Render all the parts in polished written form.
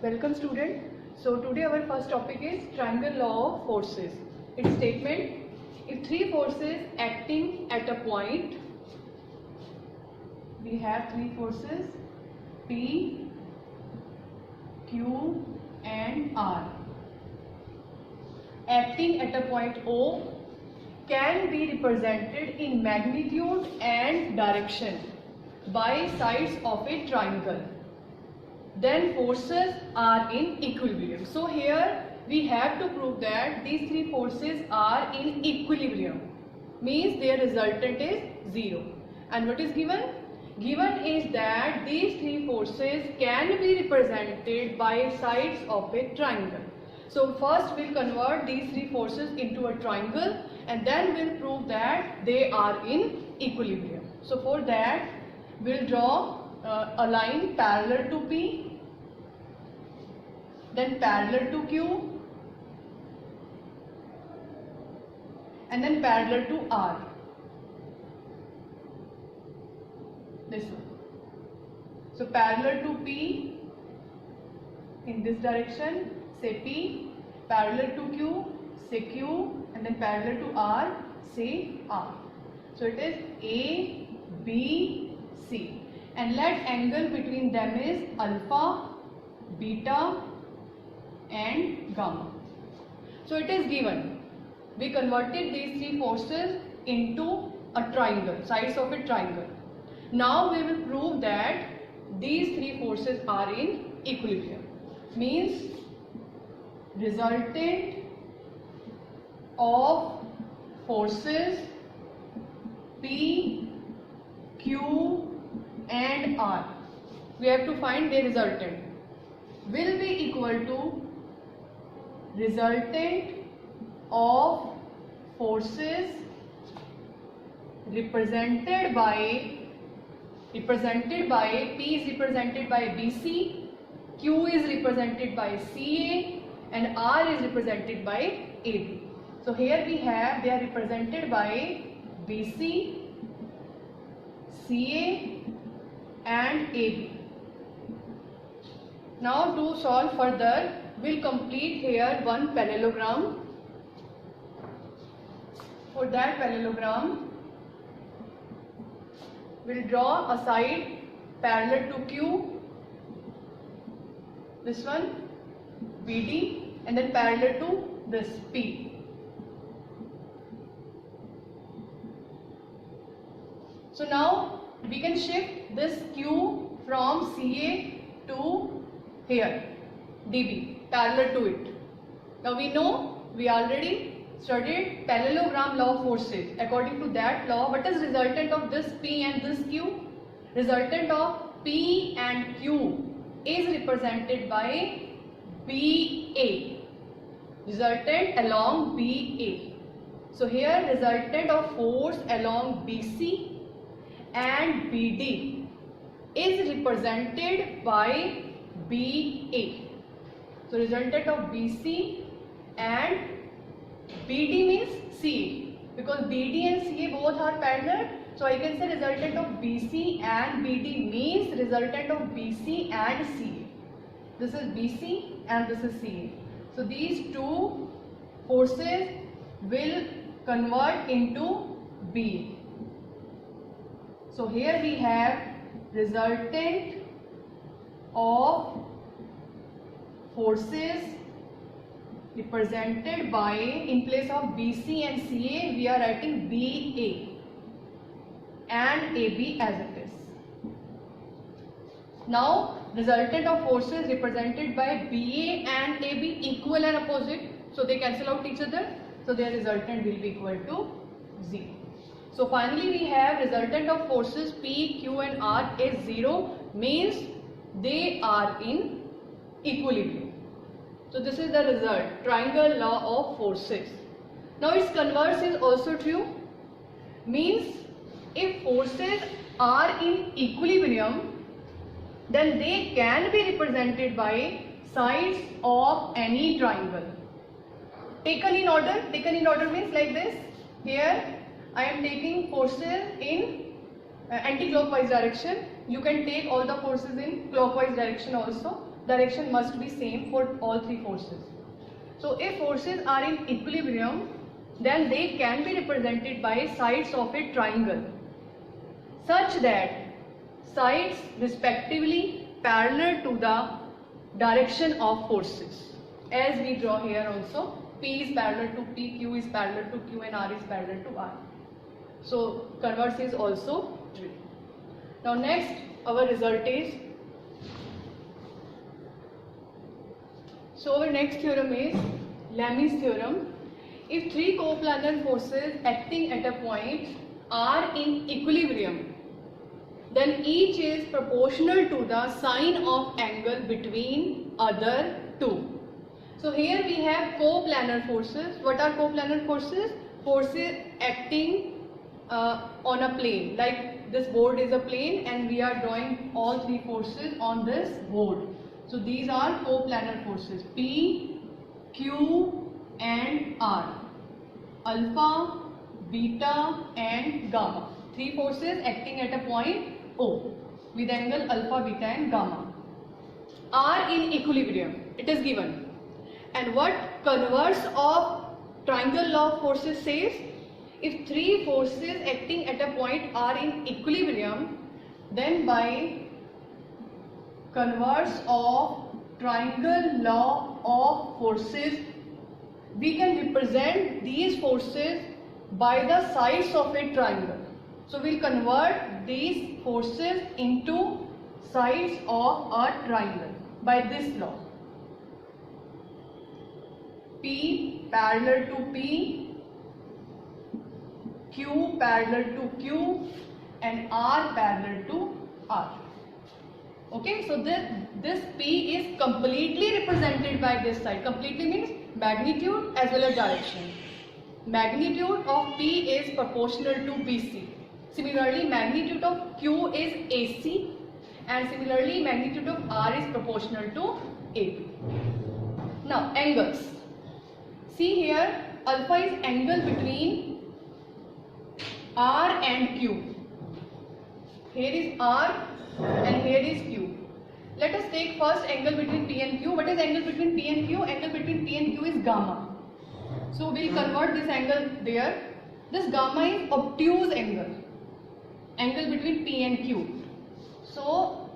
Welcome student. So today our first topic is triangle law of forces. Its statement: if three forces acting at a point, we have three forces P, Q and R acting at a point O can be represented in magnitude and direction by sides of a triangle, then forces are in equilibrium. So here we have to prove that these three forces are in equilibrium, means their resultant is 0. And what is given? Given is that these three forces can be represented by sides of a triangle. So first we'll convert these three forces into a triangle and then we'll prove that they are in equilibrium. So for that we'll draw a line parallel to P, then parallel to Q, and then parallel to R. This one. So parallel to P in this direction, say P, parallel to Q, say Q, and then parallel to R, say R. So it is A, B, C. And let angle between them is alpha, beta and gamma. So it is given. We converted these three forces into a triangle, sides of a triangle. Now we will prove that these three forces are in equilibrium. Means resultant of forces P, Q and R, we have to find their resultant, will be equal to resultant of forces represented by P is represented by BC, Q is represented by CA and R is represented by AB. So here we have, they are represented by BC, CA and AB. Now to solve further, we'll complete here one parallelogram. For that parallelogram, we'll draw a side parallel to Q, this one BD, and then parallel to this P. So now we can shift this Q from CA to here, DB, parallel to it. Now we know, we already studied parallelogram law of forces. According to that law, what is resultant of this P and this Q? Resultant of P and Q is represented by BA. Resultant along BA. So here resultant of force along BC and BD is represented by BA. So resultant of BC and BD means CA, because BD and CA both are parallel. So I can say resultant of BC and BD means resultant of BC and CA. This is BC and this is CA. So these two forces will convert into BA. So here we have resultant of forces represented by, in place of BC and CA, we are writing BA and AB as it is. Now resultant of forces represented by BA and AB equal and opposite, so they cancel out each other, so their resultant will be equal to 0. So finally we have resultant of forces P, Q and R is 0, means they are in equilibrium. So this is the result, triangle law of forces. Now its converse is also true, means if forces are in equilibrium, then they can be represented by sides of any triangle. Taken in order means like this. Here I am taking forces in anti-clockwise direction. You can take all the forces in clockwise direction also. direction must be same for all three forces. So if forces are in equilibrium, then they can be represented by sides of a triangle such that sides respectively parallel to the direction of forces. As we draw here also, P is parallel to P, Q is parallel to Q, and R is parallel to R. So converse is also true. Now next our result is, so our next theorem is Lami's theorem. If three coplanar forces acting at a point are in equilibrium, then each is proportional to the sine of angle between other two. So here we have coplanar forces. What are coplanar forces? Forces acting on a plane. Like this board is a plane and we are drawing all three forces on this board. So these are coplanar forces P, Q and R. Alpha, beta and gamma. Three forces acting at a point O with angle alpha, beta and gamma are in equilibrium. It is given. And what converse of triangle law of forces says? If three forces acting at a point are in equilibrium, then by converse of triangle law of forces, we can represent these forces by the sides of a triangle. So we'll convert these forces into sides of a triangle by this law. P parallel to P, Q parallel to Q and R parallel to R. Okay, so this P is completely represented by this side. Completely means magnitude as well as direction. Magnitude of P is proportional to BC. Similarly, magnitude of Q is AC and similarly magnitude of R is proportional to AB. Now angles. See here, alpha is angle between R and Q. Here is R and here is Q. Let us take first angle between P and Q. What is angle between P and Q? Angle between P and Q is gamma. So we will convert this angle there. This gamma is obtuse angle. Angle between P and Q. So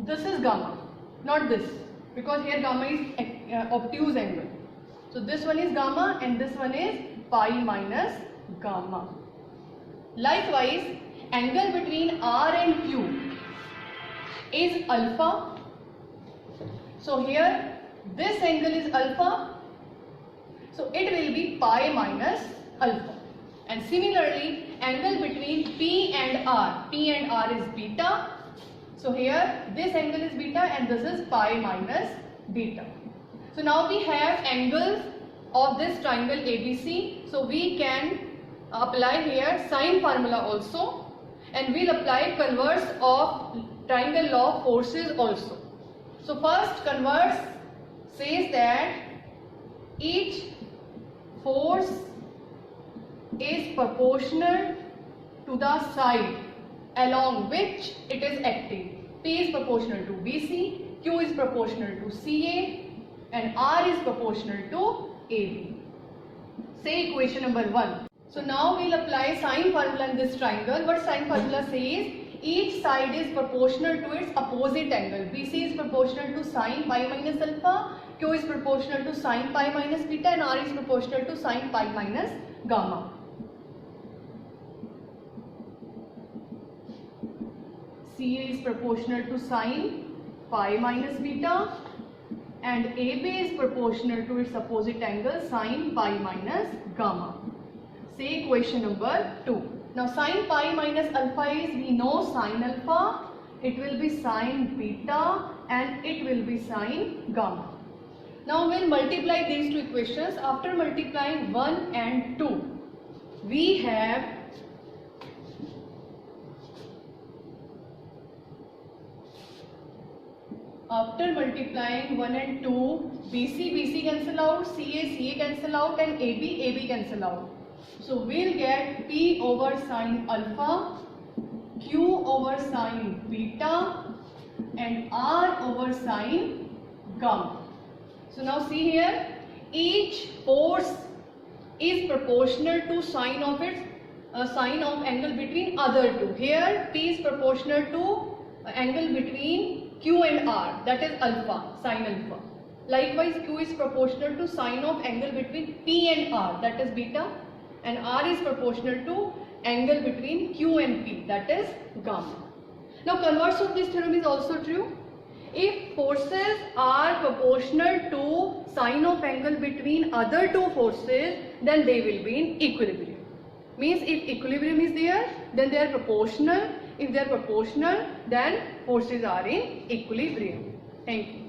this is gamma, not this, because here gamma is obtuse angle. So this one is gamma and this one is pi minus gamma. Likewise, angle between R and Q is alpha. So here this angle is alpha. So it will be pi minus alpha. And similarly, angle between P and R is beta. So here this angle is beta and this is pi minus beta. So now we have angles of this triangle ABC. So we can apply here sine formula also, and we'll apply converse of triangle law of forces also. So first converse says that each force is proportional to the side along which it is acting. P is proportional to BC, Q is proportional to CA and R is proportional to AB. Say equation number 1. So now we'll apply sine formula in this triangle. What sine formula says? Each side is proportional to its opposite angle. BC is proportional to sine pi minus alpha, Q is proportional to sine pi minus beta and R is proportional to sine pi minus gamma. CA is proportional to sine pi minus beta and AB is proportional to its opposite angle sine pi minus gamma. Say equation number 2. Now sine pi minus alpha is, we know sine alpha, it will be sine beta and it will be sine gamma. Now we'll multiply these two equations. After multiplying 1 and 2, we have after multiplying 1 and 2, BC cancel out, CA cancel out and AB cancel out. So we'll get P over sine alpha, Q over sine beta and R over sine gum. So now see here, each force is proportional to sine of its sine of angle between other two. Here P is proportional to angle between Q and R, that is alpha, sine alpha. Likewise Q is proportional to sine of angle between P and R, that is beta, and R is proportional to angle between Q and P, that is gamma. Now converse of this theorem is also true. If forces are proportional to sine of angle between other two forces, then they will be in equilibrium. Means if equilibrium is there, then they are proportional. If they are proportional, then forces are in equilibrium. Thank you.